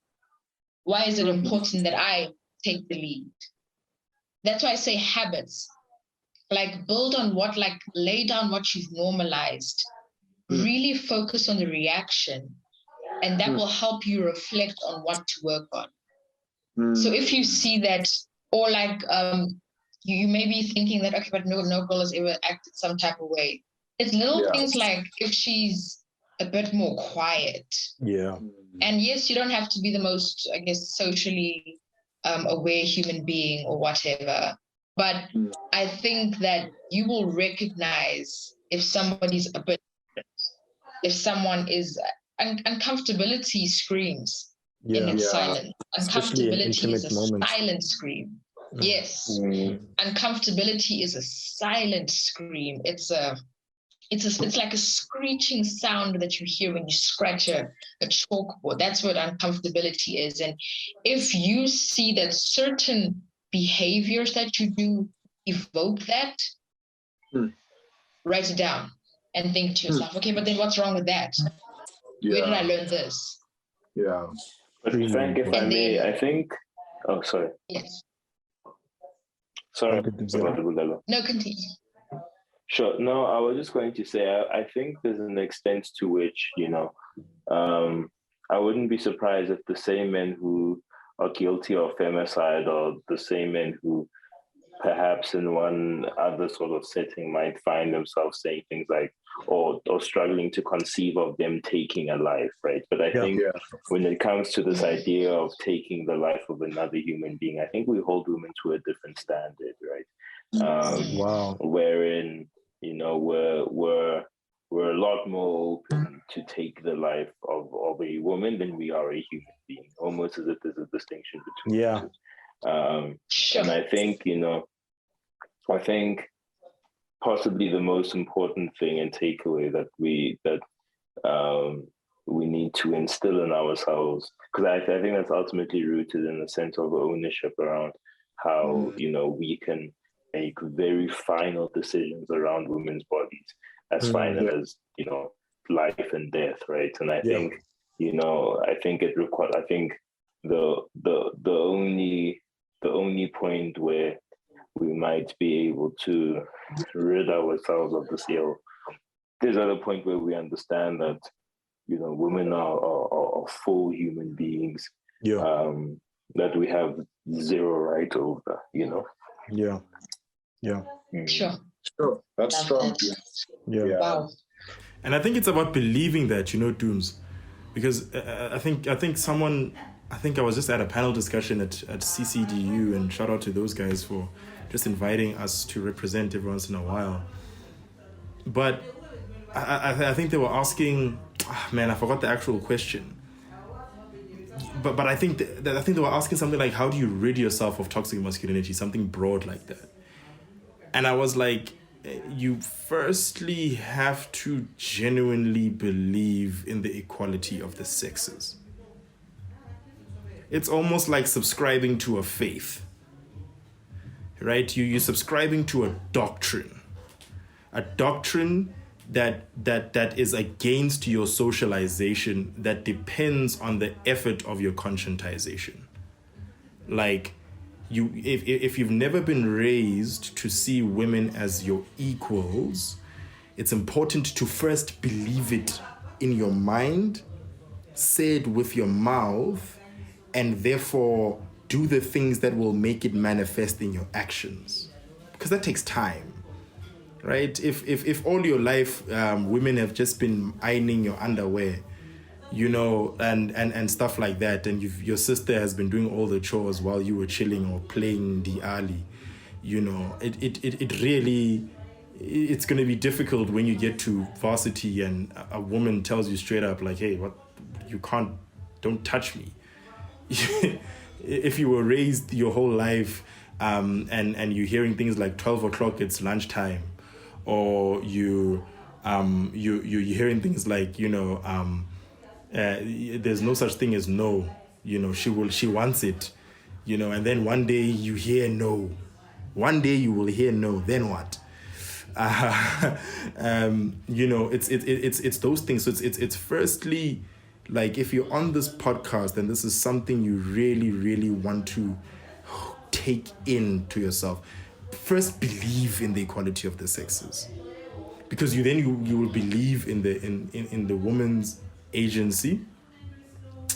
Why is it important that I take the lead? That's why I say habits. Like build on lay down what you've normalized. Really focus on the reaction. And that will help you reflect on what to work on. So if you see that, or you may be thinking that, okay, but no girl has ever acted some type of way. It's little things like if she's a bit more quiet. Yeah. And yes, you don't have to be the most, I guess, socially aware human being or whatever. But I think that you will recognize if somebody's a bit, if someone is, uncomfortability screams in its silence. Uncomfortability is a silent scream. Yes. Uncomfortability is a silent scream. It's like a screeching sound that you hear when you scratch a chalkboard. That's what uncomfortability is. And if you see that certain behaviors that you do evoke that, write it down and think to yourself, okay, but then what's wrong with that? Where did I learn this? Yeah. But Frank, if I may, I think... Oh, sorry. Yes. Sorry. No, continue. Sure. No, I was just going to say, I think there's an extent to which, I wouldn't be surprised if the same men who are guilty of femicide or the same men who perhaps in one other sort of setting might find themselves saying things like, or struggling to conceive of them taking a life, right? But I think when it comes to this idea of taking the life of another human being, I think we hold women to a different standard, right? Wherein, we're a lot more open to take the life of a woman than we are a human being, almost as if there's a distinction between the two. And I think, I think possibly the most important thing and takeaway that we need to instill in ourselves, because I think that's ultimately rooted in a sense of ownership around how, we can make very final decisions around women's bodies, as final as, life and death, right? And I think, I think it requires, I think the only point where we might be able to rid ourselves of the seal, there's another point where we understand that, women are full human beings, that we have zero right over, Sure. That's strong. Wow. And I think it's about believing that, Dooms, because I think I was just at a panel discussion at CCDU, and shout out to those guys for just inviting us to represent every once in a while. But I think they were asking, I forgot the actual question. But I think they were asking something like, how do you rid yourself of toxic masculinity? Something broad like that. And I was like, you firstly have to genuinely believe in the equality of the sexes. It's almost like subscribing to a faith, right? You're subscribing to a doctrine that is against your socialization, that depends on the effort of your conscientization. Like, if you've never been raised to see women as your equals, it's important to first believe it in your mind, say it with your mouth, and therefore do the things that will make it manifest in your actions. Because that takes time, right? If all your life women have just been ironing your underwear, and stuff like that, and your sister has been doing all the chores while you were chilling or playing the alley, it really, it's going to be difficult when you get to varsity and a woman tells you straight up like, hey, don't touch me. If you were raised your whole life and you're hearing things like 12 o'clock, it's lunchtime, or you're hearing things like, there's no such thing as no, she wants it, and then one day you hear no, one day you will hear no, then what? It's those things. So it's firstly, like, if you're on this podcast and this is something you really, really want to take into yourself, first believe in the equality of the sexes, because you will believe in the woman's agency.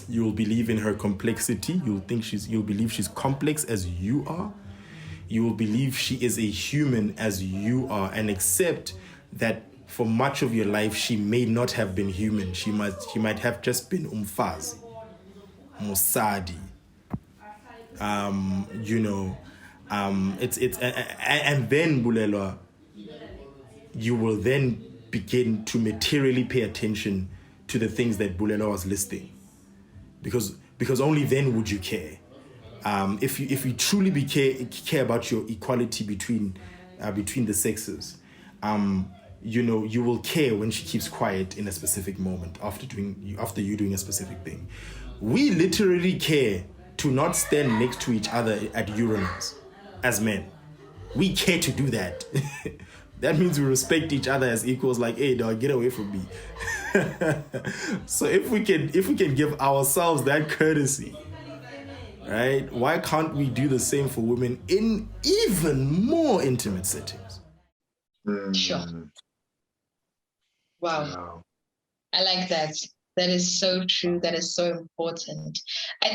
You will believe in her complexity. You'll believe she's complex as you are. You will believe she is a human as you are, and accept that for much of your life she may not have been human. She might have just been umfazi, musadi. And then Bulelwa, you will then begin to materially pay attention to the things that Bulelwa was listing, because only then would you care. If you truly care about your equality between the sexes, you will care when she keeps quiet in a specific moment after you doing a specific thing. We literally care to not stand next to each other at urinals as men. We care to do that. That means we respect each other as equals. Like, hey, dog, get away from me. So if we can give ourselves that courtesy, right? Why can't we do the same for women in even more intimate settings? Sure. Wow. I like that. That is so true. That is so important. I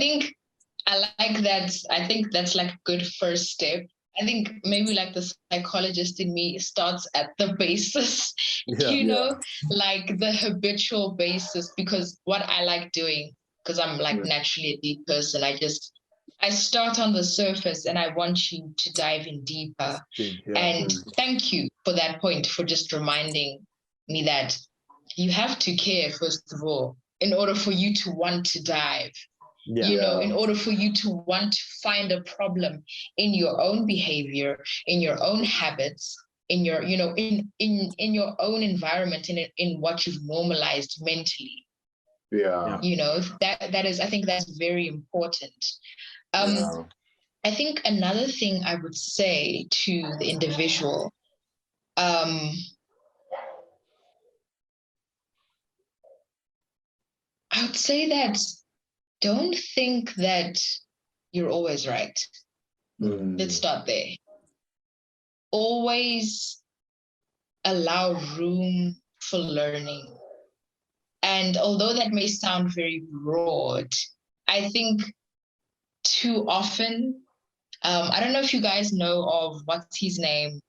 like that. I think that's like a good first step. I think maybe like the psychologist in me starts at the basis, like the habitual basis, because what I like doing, because I'm like naturally a deep person, I start on the surface and I want you to dive in deeper. And thank you for that point, for just reminding me that you have to care, first of all, in order for you to want to dive. In order for you to want to find a problem in your own behavior, in your own habits, in your, in your own environment, in what you've normalized mentally. That is, I think that's very important. I think another thing I would say to the individual, I would say that don't think that you're always right. Let's start there. Always allow room for learning. And although that may sound very broad, I think too often, I don't know if you guys know of what's his name.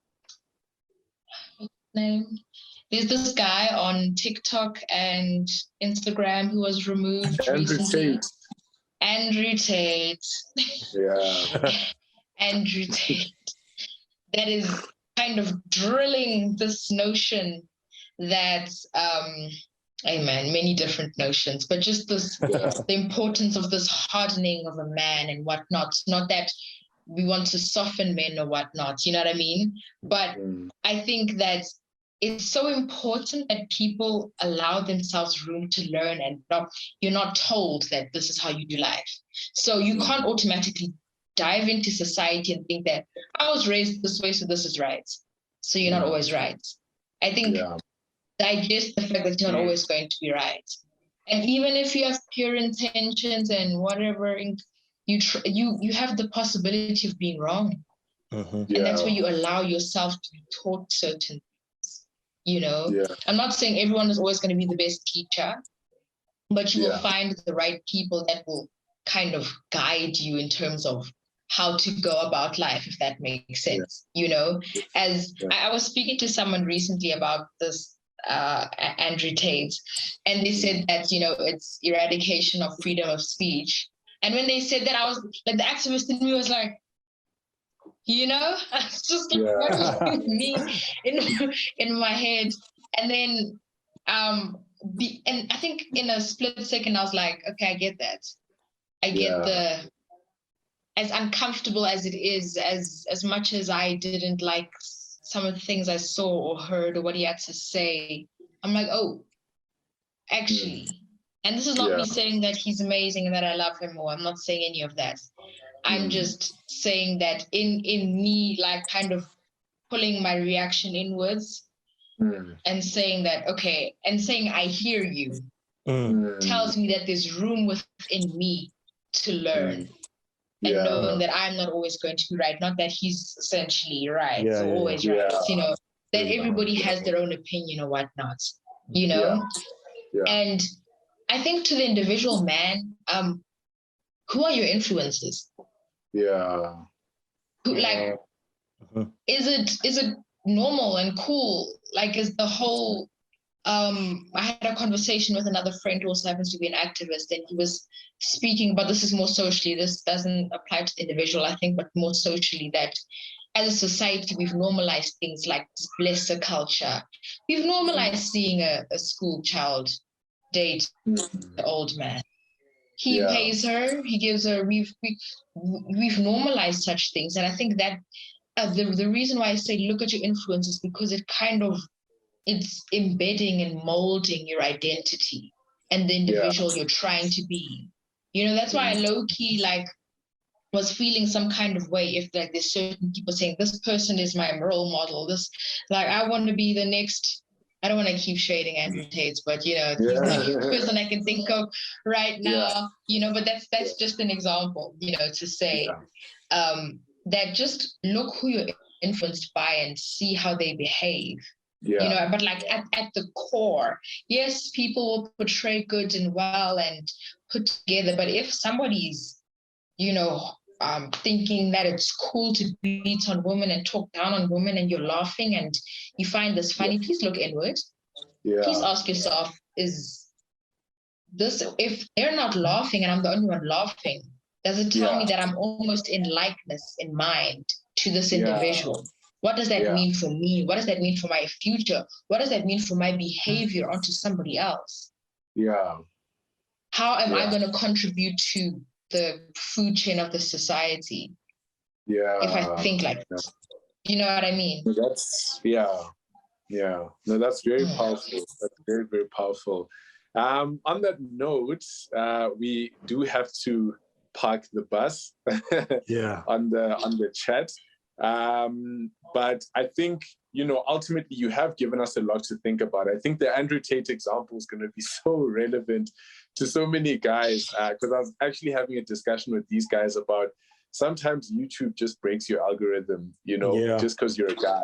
There's this guy on TikTok and Instagram who was removed recently. Andrew Tate. Yeah. Andrew Tate. that is kind of drilling this notion that, amen, many different notions, but just this, the importance of this hardening of a man and whatnot. Not that we want to soften men or whatnot, you know what I mean? But I think that it's so important that people allow themselves room to learn, and you're not told that this is how you do life. So you can't automatically dive into society and think that I was raised this way, so this is right. So you're not always right. I think digest the fact that you're not always going to be right. And even if you have pure intentions and whatever, you have the possibility of being wrong. And that's where you allow yourself to be taught certain things, you know? I'm not saying everyone is always going to be the best teacher, but you will find the right people that will kind of guide you in terms of how to go about life, if that makes sense. You know, as I was speaking to someone recently about this, Andrew Tate, and they said that, you know, it's eradication of freedom of speech. And when they said that, I was like, the activist in me was like, you know, I was just like, what do you mean in my head? And then, and I think in a split second, I was like, okay, I get that. I get as uncomfortable as it is, as much as I didn't like some of the things I saw or heard or what he had to say, I'm like, oh, actually. And this is not me saying that he's amazing and that I love him, or I'm not saying any of that. I'm just saying that in me, like kind of pulling my reaction inwards and saying that, okay, and saying I hear you tells me that there's room within me to learn. And knowing that I'm not always going to be right, not that he's essentially right, so always right, you know, that everybody has their own opinion or whatnot, you know? And I think to the individual man, who are your influences? Who, like, is it normal and cool? Like, is the whole, I had a conversation with another friend who also happens to be an activist, and he was speaking about, this is more socially, this doesn't apply to the individual, I think, but more socially, that as a society, we've normalized things like blesser culture. We've normalized seeing a school child date the old man. He pays her, he gives her, we've normalized such things. And I think that the reason why I say look at your influence is because it kind of, it's embedding and molding your identity and the individual you're trying to be. You know, that's why I low-key like was feeling some kind of way if like there's certain people saying this person is my role model, this, like I want to be the next, I don't want to keep shading Andrew Tate, but you know, he's the person I can think of right now, you know, but that's just an example, you know, to say that just look who you're influenced by and see how they behave. You know, but like at the core, yes, people will portray good and well and put together, but if somebody's, you know, thinking that it's cool to beat on women and talk down on women and you're laughing and you find this funny, please look inward. Please ask yourself, is this, if they're not laughing and I'm the only one laughing, does it tell me that I'm almost in likeness in mind to this individual? What does that mean for me? What does that mean for my future? What does that mean for my behavior onto somebody else? How am I going to contribute to the food chain of the society? If I think like this, you know what I mean? That's no, that's very powerful. That's very, very powerful. On that note, we do have to park the bus on the chat. But I think, you know, ultimately you have given us a lot to think about. I think the Andrew Tate example is going to be so relevant to so many guys, because I was actually having a discussion with these guys about sometimes YouTube just breaks your algorithm, you know, just because you're a guy.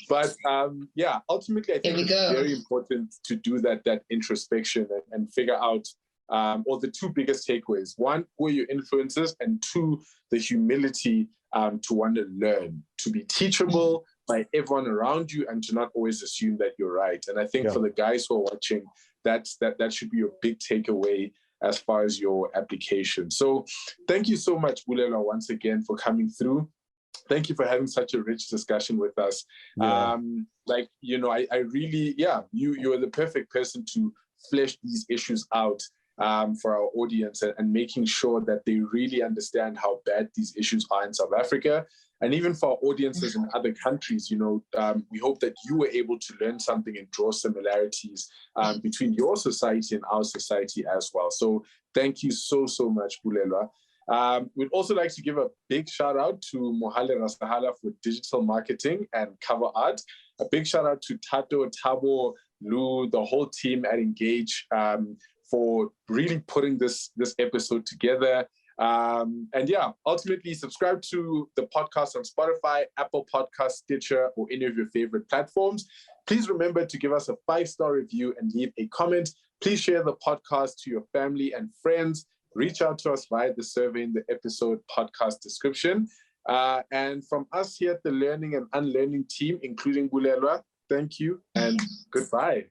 But ultimately I think it's very important to do that introspection and figure out or the two biggest takeaways. One, who are your influences? And two, the humility to want to learn, to be teachable by everyone around you and to not always assume that you're right. And I think for the guys who are watching, that should be your big takeaway as far as your application. So thank you so much, Bulelwa, once again for coming through. thank you for having such a rich discussion with us. Yeah. I really, you are the perfect person to flesh these issues out for our audience and making sure that they really understand how bad these issues are in South Africa. And even for our audiences in other countries, we hope that you were able to learn something and draw similarities between your society and our society as well. So thank you so, so much, Bulelwa. We'd also like to give a big shout out to Mohale Rasahala for digital marketing and cover art. A big shout out to Tato, Tabo, Lou, the whole team at Engage for really putting this episode together. Ultimately subscribe to the podcast on Spotify, Apple Podcasts, Stitcher, or any of your favorite platforms. Please remember to give us a 5-star review and leave a comment. Please share the podcast to your family and friends. Reach out to us via the survey in the episode podcast description. And from us here at the Learning and Unlearning team, including Bulelwa, thank you and goodbye.